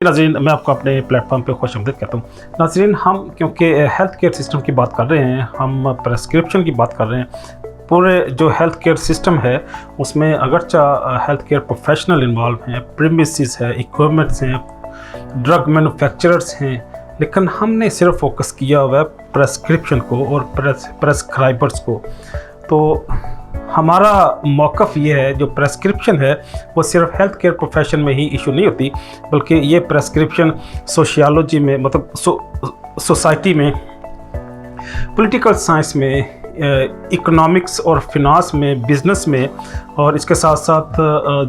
नाज़रीन, मैं आपको अपने प्लेटफॉर्म पे खुशामदीद कहता हूँ। नाज़रीन, हम क्योंकि हेल्थ केयर सिस्टम की बात कर रहे हैं, हम प्रेस्क्रिप्शन की बात कर रहे हैं। पूरे जो हेल्थ केयर सिस्टम है उसमें अगरचा हेल्थ केयर प्रोफेशनल इन्वॉल्व हैं, प्रीमिसेस है, इक्विपमेंट्स हैं, ड्रग मैन्युफैक्चरर्स हैं, लेकिन हमने सिर्फ फोकस किया हुआ है प्रेस्क्रिप्शन को और प्रेस्क्राइबर्स को। तो हमारा मौक़िफ़ ये है, जो प्रेस्क्रिप्शन है वो सिर्फ हेल्थ केयर प्रोफेशन में ही इशू नहीं होती, बल्कि ये प्रेस्क्रिप्शन सोशियोलॉजी में, मतलब सोसाइटी में, पॉलिटिकल साइंस में, इकोनॉमिक्स और फिनांस में, बिज़नेस में, और इसके साथ साथ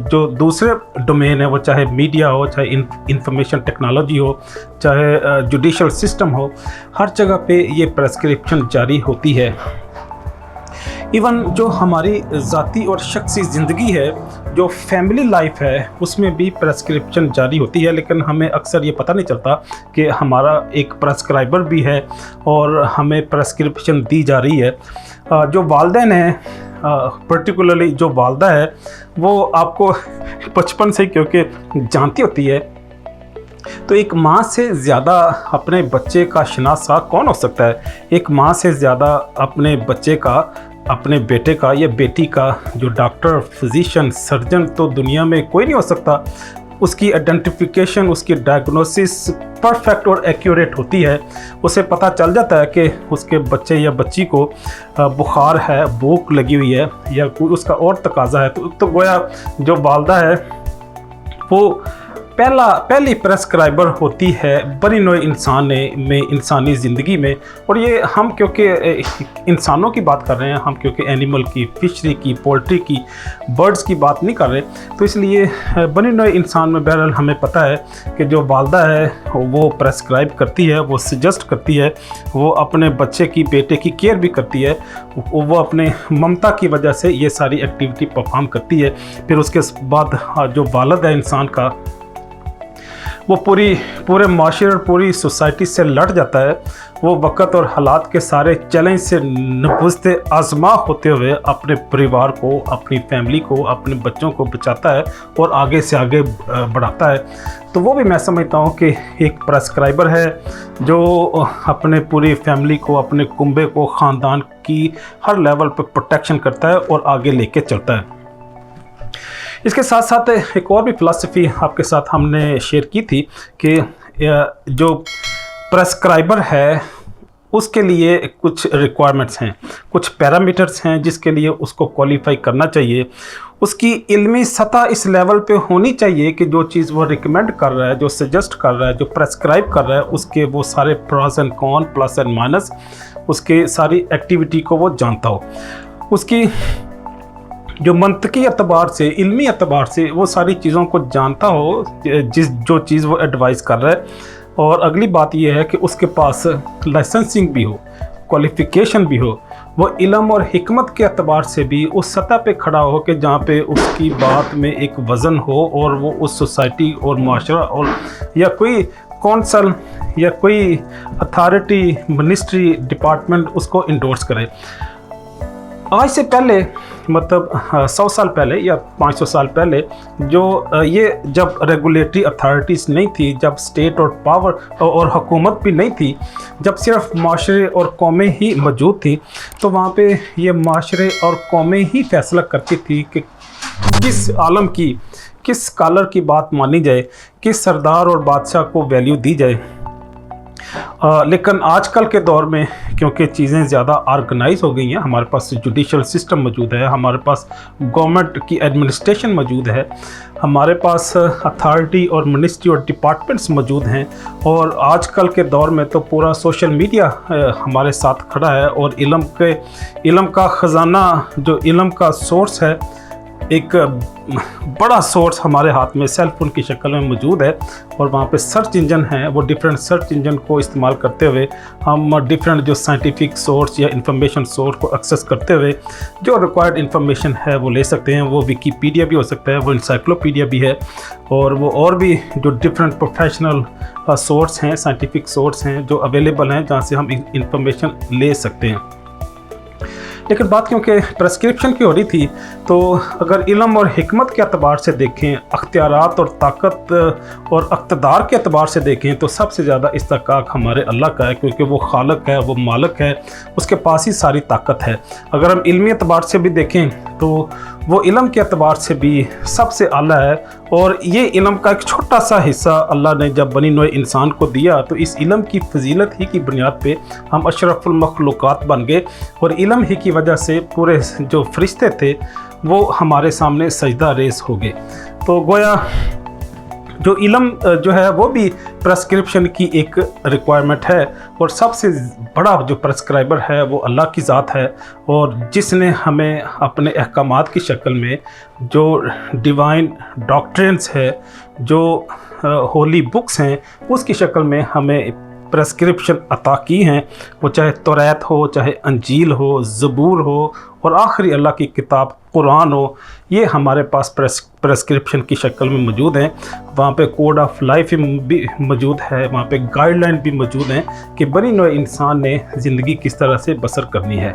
जो दूसरे डोमेन है, वो चाहे मीडिया हो, चाहे इंफॉर्मेशन टेक्नोलॉजी हो, चाहे जुडिशल सिस्टम हो, हर जगह पे ये प्रेस्क्रिप्शन जारी होती है। इवन जो हमारी ज़ाती और शख्सी ज़िंदगी है, जो फैमिली लाइफ है, उसमें भी प्रेस्क्रिप्शन जारी होती है, लेकिन हमें अक्सर ये पता नहीं चलता कि हमारा एक प्रेस्क्राइबर भी है और हमें प्रेस्क्रिप्शन दी जा रही है। जो वालिदैन हैं, पर्टिकुलरली जो वालदा है, वो आपको बचपन से क्योंकि जानती होती है, तो एक माँ से ज़्यादा अपने बच्चे का शनासा कौन हो सकता है? एक माँ से ज़्यादा अपने बच्चे का, अपने बेटे का या बेटी का जो डॉक्टर, फिजिशियन, सर्जन तो दुनिया में कोई नहीं हो सकता। उसकी आइडेंटिफिकेशन, उसकी डायग्नोसिस परफेक्ट और एक्यूरेट होती है। उसे पता चल जाता है कि उसके बच्चे या बच्ची को बुखार है, भूख लगी हुई है, या कोई उसका और तकाजा है। तो गोया जो वालदा है वो पहली प्रेस्क्राइबर होती है बनी नोए इंसान में, इंसानी ज़िंदगी में। और ये हम क्योंकि इंसानों की बात कर रहे हैं, हम क्योंकि एनिमल की, फिशरी की, पोल्ट्री की, बर्ड्स की बात नहीं कर रहे, तो इसलिए बनी नोए इंसान में बहरहाल हमें पता है कि जो वालदा है वो प्रेस्क्राइब करती है, वो सजेस्ट करती है, वो अपने बच्चे की, बेटे की केयर भी करती है, वो अपने ममता की वजह से ये सारी एक्टिविटी परफॉर्म करती है। फिर उसके बाद जो वालिद है इंसान का, वो पूरे माशरे और पूरी सोसाइटी से लड़ जाता है। वो वक़्त और हालात के सारे चैलेंज से नबूज़ते आज़मा होते हुए अपने परिवार को, अपनी फैमिली को, अपने बच्चों को बचाता है और आगे से आगे बढ़ाता है। तो वो भी मैं समझता हूँ कि एक प्रेस्क्राइबर है जो अपने पूरी फैमिली को, अपने कुंबे को, ख़ानदान की हर लेवल पर प्रोटेक्शन करता है और आगे लेके चलता है। इसके साथ साथ एक और भी फ़िलासफ़ी आपके साथ हमने शेयर की थी कि जो प्रेस्क्राइबर है उसके लिए कुछ रिक्वायरमेंट्स हैं, कुछ पैरामीटर्स हैं जिसके लिए उसको क्वालिफाई करना चाहिए। उसकी इल्मी सतह इस लेवल पे होनी चाहिए कि जो चीज़ वो रिकमेंड कर रहा है, जो सजेस्ट कर रहा है, जो प्रेस्क्राइब कर रहा है, उसके वो सारे pros and con, plus and minus, उसके सारी एक्टिविटी को वो जानता हो। उसकी जो मंतकी एतबार से, इल्मी एतबार से वो सारी चीज़ों को जानता हो, जो चीज़ वो एडवाइस कर रहा है। और अगली बात यह है कि उसके पास लाइसेंसिंग भी हो, क्वालिफ़िकेशन भी हो, वो इल्म और हिकमत के एतबार से भी उस सतह पे खड़ा हो कि जहाँ पे उसकी बात में एक वज़न हो और वो उस सोसाइटी और माशरा और या कोई कौंसल या कोई अथॉरिटी, मिनिस्ट्री, डिपार्टमेंट उसको इंडोर्स करे। आज से पहले, मतलब 100 साल पहले या 500 साल पहले, जो ये जब रेगुलेटरी अथॉरिटीज़ नहीं थी, जब स्टेट और पावर और हुकूमत भी नहीं थी, जब सिर्फ माशरे और कौमें ही मौजूद थी, तो वहाँ पे ये माशरे और कौमें ही फैसला करती थी कि किस आलम की, किस स्कॉलर की बात मानी जाए, किस सरदार और बादशाह को वैल्यू दी जाए। लेकिन आजकल के दौर में क्योंकि चीज़ें ज़्यादा ऑर्गेनाइज हो गई हैं, हमारे पास जुडिशल सिस्टम मौजूद है, हमारे पास गवर्नमेंट की एडमिनिस्ट्रेशन मौजूद है, हमारे पास अथॉरिटी और मिनिस्ट्री और डिपार्टमेंट्स मौजूद हैं, और आजकल के दौर में तो पूरा सोशल मीडिया हमारे साथ खड़ा है। और इल्म का ख़जाना, जो इल्म का सोर्स है, एक बड़ा सोर्स हमारे हाथ में सेल फ़ोन की शक्ल में मौजूद है। और वहाँ पे सर्च इंजन हैं, वो डिफरेंट सर्च इंजन को इस्तेमाल करते हुए हम डिफरेंट जो साइंटिफिक सोर्स या इंफॉर्मेशन सोर्स को एक्सेस करते हुए जो रिक्वायर्ड इंफॉर्मेशन है वो ले सकते हैं। वो विकीपीडिया भी हो सकता है, वो इंसाइक्लोपीडिया भी है, और भी जो डिफरेंट प्रोफेशनल सोर्स हैं, साइंटिफिक सोर्स हैं जो अवेलेबल हैं, जहाँ से हम इंफॉर्मेशन ले सकते हैं। लेकिन बात क्योंकि प्रेस्क्रिप्शन की हो रही थी, तो अगर इल्म और हिकमत के अतबार से देखें, अख्तियारात और ताकत और इक़्तिदार के अतबार से देखें, तो सबसे ज़्यादा इस्तहक़ाक़ हमारे अल्लाह का है, क्योंकि वो खालिक है, वो मालिक है, उसके पास ही सारी ताकत है। अगर हम इल्मी एतबार से भी देखें तो वो इल्म के अतबार से भी सबसे आला है, और ये इल्म का एक छोटा सा हिस्सा अल्लाह ने जब बनी नौ इंसान को दिया, तो इस इल्म की फजीलत ही की बुनियाद पे हम अशरफुल मखलूक़ात बन गए, और इल्म ही की वजह से पूरे जो फरिश्ते थे वो हमारे सामने सजदा रेस हो गए। तो गोया जो इल्म जो है वो भी प्रेस्क्रिप्शन की एक रिक्वायरमेंट है, और सबसे बड़ा जो प्रेस्क्राइबर है वो अल्लाह की ज़ात है, और जिसने हमें अपने अहकामात की शक्ल में जो डिवाइन डॉक्ट्रिन्स है, जो होली बुक्स हैं, उसकी शक्ल में हमें प्रेस्क्रिप्शन अता की हैं। वो चाहे तौरात हो, चाहे अंजील हो, ज़बूर हो, और आखिरी अल्लाह की किताब कुरान हो, ये हमारे पास प्रेस्क्रिप्शन की शक्ल में मौजूद हैं। वहाँ पे कोड ऑफ लाइफ भी मौजूद है, वहाँ पे गाइडलाइन भी मौजूद हैं कि बनी नौ इंसान ने ज़िंदगी किस तरह से बसर करनी है।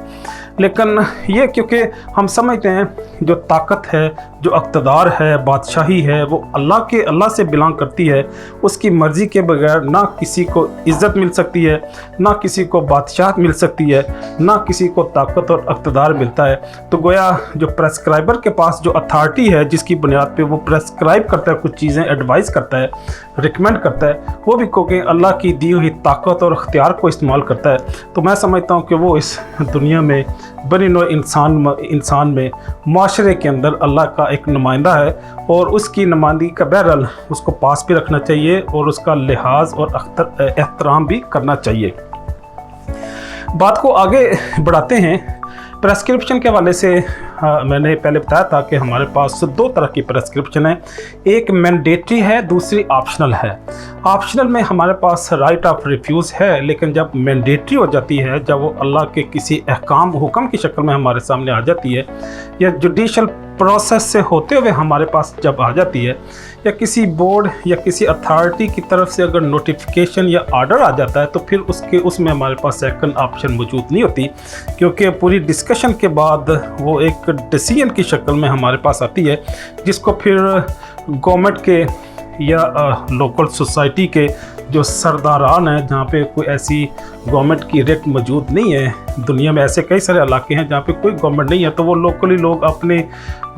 लेकिन ये क्योंकि हम समझते हैं जो ताकत है, जो इक़्तिदार है, बादशाही है, वो अल्लाह से बिलोंग करती है। उसकी मर्ज़ी के बगैर ना किसी को इज़्ज़त मिल सकती है, ना किसी को बादशाहत मिल सकती है, ना किसी को ताकत और इक़्तिदार मिलता है। तो गोया जो प्रेस्क्राइबर के पास जो अथॉरिटी है, जिसकी बुनियाद पे वो प्रेस्क्राइब करता है, कुछ चीज़ें एडवाइस करता है, रिकमेंड करता है, वो भी क्योंकि अल्लाह की दी हुई ताकत और इख्तियार को इस्तेमाल करता है। तो मैं समझता हूँ कि वो इस दुनिया में बनी नौ इंसान में माशरे के अंदर अल्लाह का एक नुमाइंदा है, और उसकी नुमाइंदगी का बहरहाल उसको पास भी रखना चाहिए, और उसका लिहाज और एहतराम भी करना चाहिए। बात को आगे बढ़ाते हैं। प्रेस्क्रिप्शन के हवाले से मैंने पहले बताया था कि हमारे पास दो तरह की प्रेस्क्रिप्शन है, एक मैंडेटरी है, दूसरी ऑप्शनल है। ऑप्शनल में हमारे पास राइट ऑफ रिफ्यूज़ है, लेकिन जब मैंडेटरी हो जाती है, जब वो अल्लाह के किसी अहकाम हुक्म की शक्ल में हमारे सामने आ जाती है, या जुडिशल प्रोसेस से होते हुए हमारे पास जब आ जाती है, या किसी बोर्ड या किसी अथॉरिटी की तरफ से अगर नोटिफिकेशन या ऑर्डर आ जाता है, तो फिर उसमें हमारे पास सेकंड ऑप्शन मौजूद नहीं होती, क्योंकि पूरी डिस्कशन के बाद वो एक डिसीजन की शक्ल में हमारे पास आती है, जिसको फिर गवर्नमेंट के या लोकल सोसाइटी के जो सरदारान हैं, जहाँ पे कोई ऐसी गवर्नमेंट की रेट मौजूद नहीं है, दुनिया में ऐसे कई सारे इलाके हैं जहाँ पे कोई गवर्नमेंट नहीं है, तो वो लोकली लोग अपने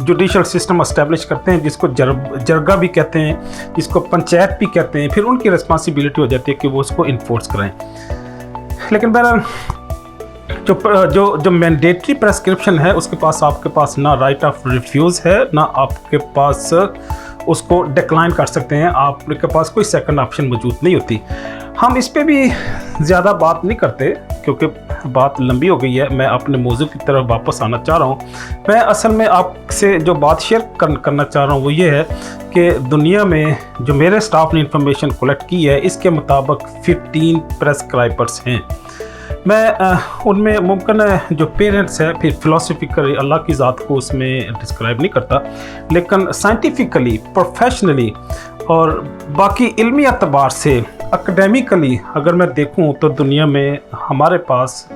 जुडिशल सिस्टम इस्टेब्लिश करते हैं, जिसको जरगा भी कहते हैं, जिसको पंचायत भी कहते हैं। फिर उनकी रिस्पॉन्सिबिलिटी हो जाती है कि वो उसको इन्फोर्स करें। लेकिन बहरहाल जो मैंडेटरी प्रेस्क्रिप्शन है, उसके पास आपके पास ना राइट ऑफ रिफ्यूज़ है, ना आपके पास उसको डिक्लाइन कर सकते हैं, आपके पास कोई सेकंड ऑप्शन मौजूद नहीं होती। हम इस पे भी ज़्यादा बात नहीं करते क्योंकि बात लंबी हो गई है। मैं अपने मौजू की तरफ वापस आना चाह रहा हूँ। मैं असल में आपसे जो बात शेयर करना चाह रहा हूँ वो ये है कि दुनिया में जो मेरे स्टाफ ने इंफॉर्मेशन कलेक्ट की है, इसके मुताबिक 15 प्रेस्क्राइबर्स हैं। मैं उनमें मुमकिन है जो पेरेंट्स है, फिर फिलोसफिकली अल्लाह की ज़ात को उसमें डिस्क्राइब नहीं करता, लेकिन साइंटिफिकली, प्रोफेशनली और बाकी इल्मी एतबार से, एकेडमिकली अगर मैं देखूं तो दुनिया में हमारे पास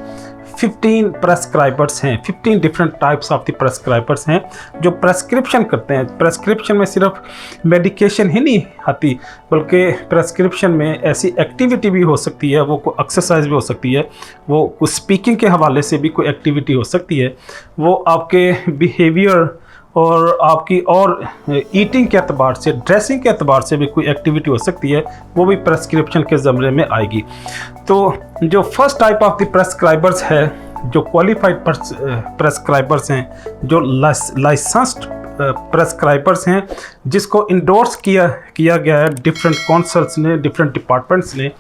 15 प्रेस्क्राइबर्स हैं। 15 डिफरेंट टाइप्स ऑफ द प्रेस्क्राइबर्स हैं जो प्रेस्क्रिप्शन करते हैं। प्रेस्क्रिप्शन में सिर्फ मेडिकेशन ही नहीं आती, बल्कि प्रेस्क्रिप्शन में ऐसी एक्टिविटी भी हो सकती है, वो कोई एक्सरसाइज भी हो सकती है, वो कुछ स्पीकिंग के हवाले से भी कोई एक्टिविटी हो सकती है, वो आपके बिहेवियर और आपकी और ईटिंग के अतबार से, ड्रेसिंग के अतबार से भी कोई एक्टिविटी हो सकती है, वो भी प्रेस्क्रिप्शन के ज़मरे में आएगी। तो जो फर्स्ट टाइप ऑफ द प्रेस्क्राइबर्स है, जो क्वालिफाइड प्रेस्क्राइबर्स हैं, जो लाइसेंस्ड प्रेस्क्राइबर्स हैं, जिसको इंडोर्स किया गया है डिफरेंट काउंसिल्स ने, डिफरेंट डिपार्टमेंट्स ने,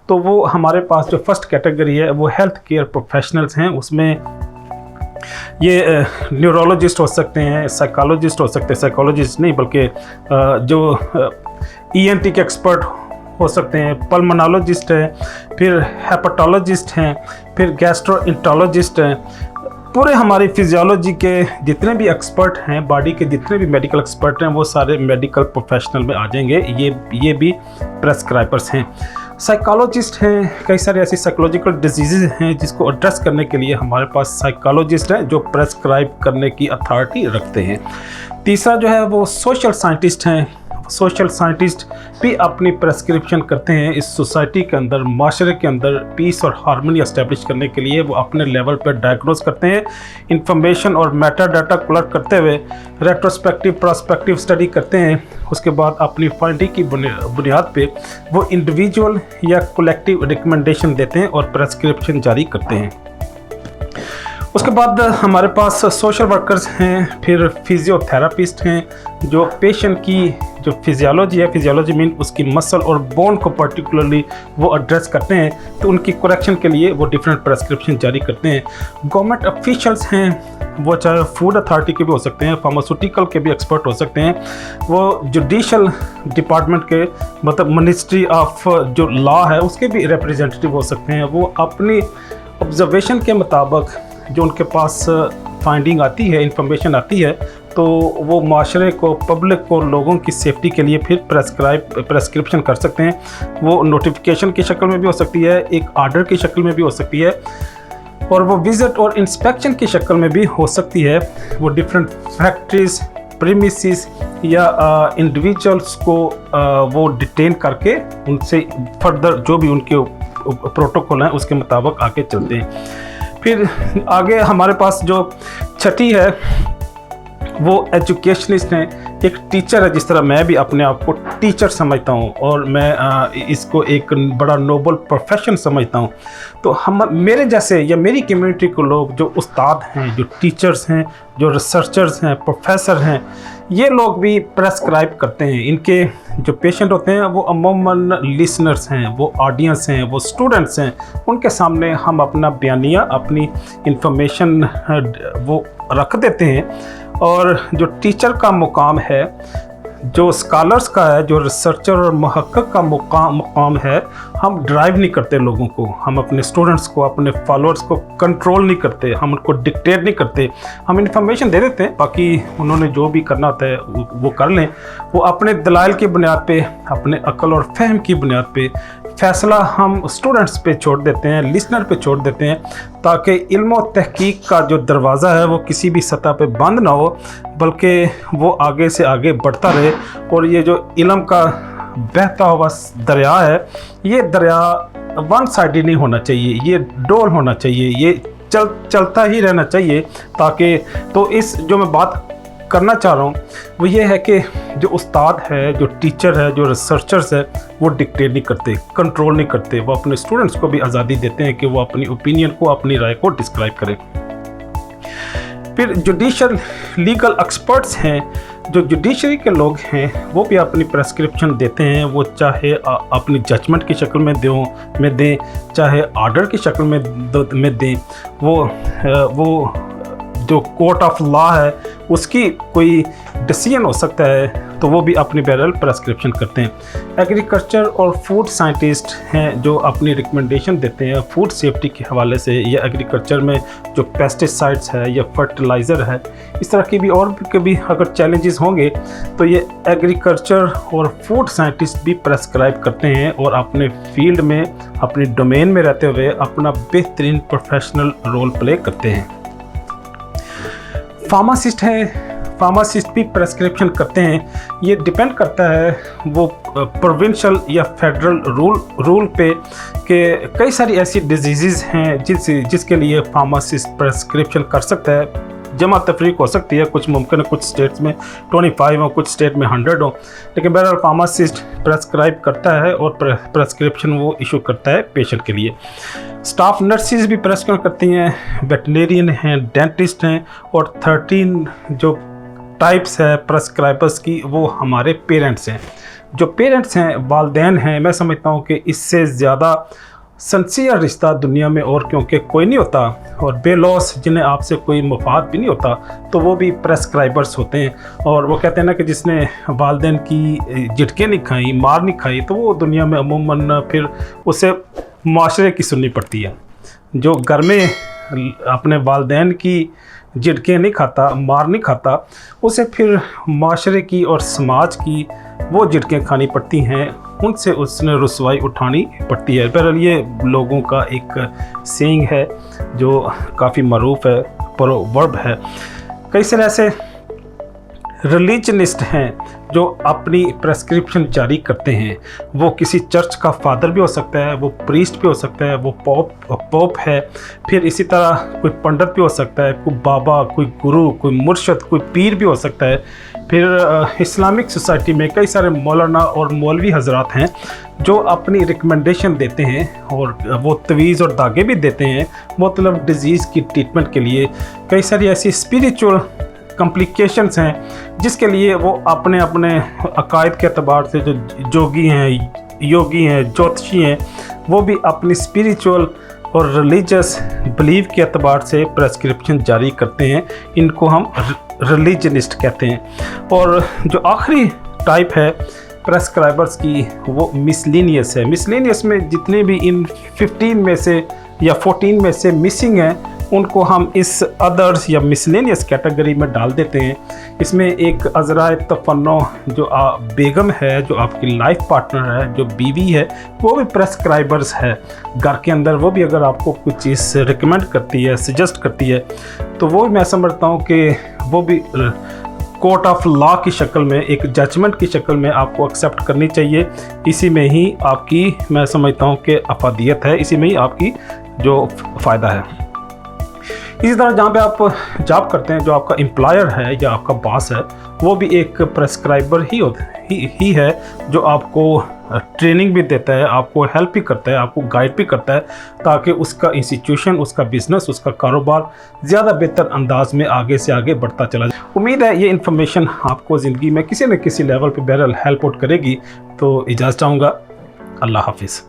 तो वो हमारे पास जो फर्स्ट कैटेगरी है वो हेल्थ केयर प्रोफेशनल्स हैं। उसमें ये न्यूरोलॉजिस्ट हो सकते हैं, साइकोलॉजिस्ट हो सकते हैं, साइकोलॉजिस्ट नहीं बल्कि जो ENT के एक्सपर्ट हो सकते हैं, पल्मोनोलॉजिस्ट हैं, फिर हेपेटोलॉजिस्ट हैं, फिर गैस्ट्रोएंटरोलॉजिस्ट हैं। पूरे हमारी फिजियोलॉजी के जितने भी एक्सपर्ट हैं, बॉडी के जितने भी मेडिकल एक्सपर्ट हैं, वो सारे मेडिकल प्रोफेशनल में आ जाएंगे। ये भी प्रेस्क्राइबर्स हैं। साइकोलॉजिस्ट हैं, कई सारे ऐसी साइकोलॉजिकल डिजीज़ हैं जिसको एड्रेस करने के लिए हमारे पास साइकोलॉजिस्ट हैं जो प्रेस्क्राइब करने की अथॉरिटी रखते हैं। तीसरा जो है वो सोशल साइंटिस्ट हैं। सोशल साइंटिस्ट भी अपनी प्रेस्क्रिप्शन करते हैं इस सोसाइटी के अंदर, माशरे के अंदर पीस और हार्मनी एस्टेब्लिश करने के लिए। वो अपने लेवल पर डायग्नोज करते हैं, इंफॉर्मेशन और मेटा डाटा कलेक्ट करते हुए रेट्रोस्पेक्टिव प्रोस्पेक्टिव स्टडी करते हैं। उसके बाद अपनी फाइंडिंग की बुनियाद पे वो इंडिविजुअल या कलेक्टिव रिकमेंडेशन देते हैं और प्रेस्क्रिप्शन जारी करते हैं। उसके बाद हमारे पास सोशल वर्कर्स हैं, फिर फिजियोथेरापिस्ट हैं जो पेशेंट की जो फिजियोलॉजी है, फिजियोलॉजी मीन उसकी मसल और बोन को पर्टिकुलरली वो एड्रेस करते हैं, तो उनकी करेक्शन के लिए वो डिफरेंट प्रेस्क्रिप्शन जारी करते हैं। गवर्नमेंट ऑफिशियल्स हैं, वो चाहे फूड अथॉरिटी के भी हो सकते हैं, फार्मास्यूटिकल के भी एक्सपर्ट हो सकते हैं, वो जुडिशल डिपार्टमेंट के मतलब मिनिस्ट्री ऑफ जो लॉ है उसके भी रिप्रेजेंटेटिव हो सकते हैं। वो अपनी ऑब्जर्वेशन के मुताबिक जो उनके पास फाइंडिंग आती है, इंफॉर्मेशन आती है, तो वो माशरे को, पब्लिक को, लोगों की सेफ्टी के लिए फिर प्रेस्क्रिप्शन कर सकते हैं। वो नोटिफिकेशन की शक्ल में भी हो सकती है, एक आर्डर की शक्ल में भी हो सकती है, और वो विज़िट और इंस्पेक्शन की शक्ल में भी हो सकती है। वो डिफरेंट फैक्ट्रीज, प्रीमिसेस या इंडिविजुअल्स को वो डिटेन करके उनसे फर्दर जो भी उनके प्रोटोकॉल हैं उसके मुताबिक आगे चलते हैं। फिर आगे हमारे पास जो छठी है वो एजुकेशनिस्ट हैं, एक टीचर है। जिस तरह मैं भी अपने आप को टीचर समझता हूँ और मैं इसको एक बड़ा नोबल प्रोफेशन समझता हूँ, तो हम मेरे जैसे या मेरी कम्युनिटी को लोग जो उस्ताद हैं, जो टीचर्स हैं, जो रिसर्चर्स हैं, प्रोफेसर हैं, ये लोग भी प्रेस्क्राइब करते हैं। इनके जो पेशेंट होते हैं वो अमूमन लिसनर्स हैं, वो ऑडियंस हैं, वो स्टूडेंट्स हैं। उनके सामने हम अपना बयानिया, अपनी इंफॉर्मेशन वो रख देते हैं। और जो टीचर का मुकाम है, जो स्कॉलर्स का है, जो रिसर्चर और मुहक्किक का मुकाम है, हम ड्राइव नहीं करते लोगों को, हम अपने स्टूडेंट्स को, अपने फॉलोअर्स को कंट्रोल नहीं करते, हम उनको डिक्टेट नहीं करते। हम इंफॉर्मेशन दे देते हैं, बाकी उन्होंने जो भी करना होता है वो कर लें। वो अपने दलाइल की बुनियाद पे, अपने अक्ल और फहम की बुनियाद पे फ़ैसला हम स्टूडेंट्स पे छोड़ देते हैं, लिसनर पे छोड़ देते हैं, ताकि इल्म और तहकीक का जो दरवाज़ा है वो किसी भी सतह पे बंद ना हो, बल्कि वो आगे से आगे बढ़ता रहे। और ये जो इल्म का बहता हुआ दरिया है, ये दरिया वन साइडेड नहीं होना चाहिए, ये डोल होना चाहिए, ये चलता ही रहना चाहिए। ताकि तो इस जो मैं बात करना चाह रहा हूँ वो ये है कि जो उस्ताद है, जो टीचर है, जो रिसर्चर्स है, वो डिक्टेट नहीं करते, कंट्रोल नहीं करते। वो अपने स्टूडेंट्स को भी आज़ादी देते हैं कि वो अपनी ओपिनियन को, अपनी राय को डिस्क्राइब करें। फिर जुडिशल लीगल एक्सपर्ट्स हैं, जो जुडिशरी के लोग हैं, वो भी अपनी प्रेस्क्रिप्शन देते हैं। वो चाहे अपनी जजमेंट की शक्ल में दें, चाहे आर्डर की शक्ल में दें। वो जो कोर्ट ऑफ लॉ है उसकी कोई डिसीजन हो सकता है, तो वो भी अपनी बैरल प्रेस्क्रिप्शन करते हैं। एग्रीकल्चर और फूड साइंटिस्ट हैं जो अपनी रिकमेंडेशन देते हैं फूड सेफ्टी के हवाले से, या एग्रीकल्चर में जो पेस्टिसाइड्स है या फर्टिलाइज़र है, इस तरह की भी और भी अगर चैलेंजेस होंगे तो ये एग्रीकल्चर और फूड साइंटिस्ट भी प्रेस्क्राइब करते हैं और अपने फील्ड में, अपने डोमेन में रहते हुए अपना बेहतरीन प्रोफेशनल रोल प्ले करते हैं। फार्मासिस्ट हैं, फार्मासिस्ट भी प्रेस्क्रिप्शन करते हैं। ये डिपेंड करता है वो प्रोविंशियल या फेडरल रूल पे कि कई सारी ऐसी डिजीज़ हैं जिसके लिए फार्मासिस्ट प्रेस्क्रिप्शन कर सकता है। जमा तफरीक हो सकती है, कुछ मुमकिन है कुछ स्टेट्स में 25 हो, कुछ स्टेट में 100 हो, लेकिन बहरहाल फार्मासिस्ट प्रेस्क्राइब करता है और प्रेस्क्रिप्शन वो इशू करता है पेशेंट के लिए। स्टाफ नर्सेज भी प्रेस्क्राइब करती हैं, वेटनेरियन हैं, डेंटिस्ट हैं, और 13 जो टाइप्स है प्रेस्क्राइबर्स की, वो हमारे पेरेंट्स हैं। जो पेरेंट्स हैं, वालिदैन हैं, मैं समझता हूँ कि इससे ज़्यादा सिंसियर रिश्ता दुनिया में और क्योंकि कोई नहीं होता, और बेलौस जिन्हें आपसे कोई मुफाद भी नहीं होता, तो वो भी प्रेस्क्राइबर्स होते हैं। और वो कहते हैं ना कि जिसने वालिदैन की झटके नहीं खाई, मार नहीं खाई, तो वो दुनिया में अमूमन फिर उसे माशरे की सुननी पड़ती है। जो घर में अपने वालिदैन की झटके नहीं खाता, मार नहीं खाता, उसे फिर माशरे की और समाज की वो झटकें खानी पड़ती हैं। उनसे उसने रुसवाई उठानी पड़ती है। बहरहाल ये लोगों का एक सेइंग है जो काफ़ी मरूफ है, प्रोवर्ब है। कई सारे ऐसे रिलीजनिस्ट हैं जो अपनी प्रेस्क्रिप्शन जारी करते हैं। वो किसी चर्च का फादर भी हो सकता है, वो प्रीस्ट भी हो सकता है, वो पोप है, फिर इसी तरह कोई पंडित भी हो सकता है, कोई बाबा, कोई गुरु, कोई मुर्शद, कोई पीर भी हो सकता है। फिर इस्लामिक सोसाइटी में कई सारे मौलाना और मौलवी हजरात हैं जो अपनी रिकमेंडेशन देते हैं और वो तवीज़ और दागे भी देते हैं मतलब डिज़ीज़ की ट्रीटमेंट के लिए। कई सारी ऐसी स्पिरिचुअल कॉम्प्लिकेशंस हैं जिसके लिए वो अपने अपने अकायद के अतबार से जो जोगी हैं, योगी हैं, ज्योतिषी हैं, वो भी अपनी स्पिरिचुअल और रिलीजियस बिलीव के अतबार से प्रेस्क्रिप्शन जारी करते हैं। इनको हम रिलीजनिस्ट कहते हैं। और जो आखिरी टाइप है प्रेस्क्राइबर्स की वो मिसलेनियस है। मिसलेनियस में जितने भी इन 15 में से या 14 में से मिसिंग हैं उनको हम इस अदर्स या मिसलेनियस कैटेगरी में डाल देते हैं। इसमें एक अज़राए तफन्नो जो बेगम है, जो आपकी लाइफ पार्टनर है, जो बीवी है, वो भी प्रेस्क्राइबर्स है घर के अंदर। वो भी अगर आपको कुछ चीज़ रिकमेंड करती है, सजेस्ट करती है, तो वो मैं समझता हूँ कि वो भी कोर्ट ऑफ लॉ की शक्ल में, एक जजमेंट की शक्ल में आपको एक्सेप्ट करनी चाहिए। इसी में ही आपकी मैं समझता हूँ कि अफादियत है, इसी में ही आपकी जो फ़ायदा है। इसी तरह जहाँ पे आप जॉब करते हैं, जो आपका एम्प्लॉयर है या आपका बॉस है, वो भी एक प्रेस्क्राइबर ही है जो आपको ट्रेनिंग भी देता है, आपको हेल्प भी करता है, आपको गाइड भी करता है ताकि उसका इंस्टीट्यूशन, उसका बिज़नेस, उसका कारोबार ज़्यादा बेहतर अंदाज में आगे से आगे बढ़ता चला जाए। उम्मीद है ये इन्फॉर्मेशन आपको ज़िंदगी में किसी न किसी लेवल पर बहरहाल हेल्प आउट करेगी। तो इजाज़त चाहूँगा। अल्लाह हाफिज़।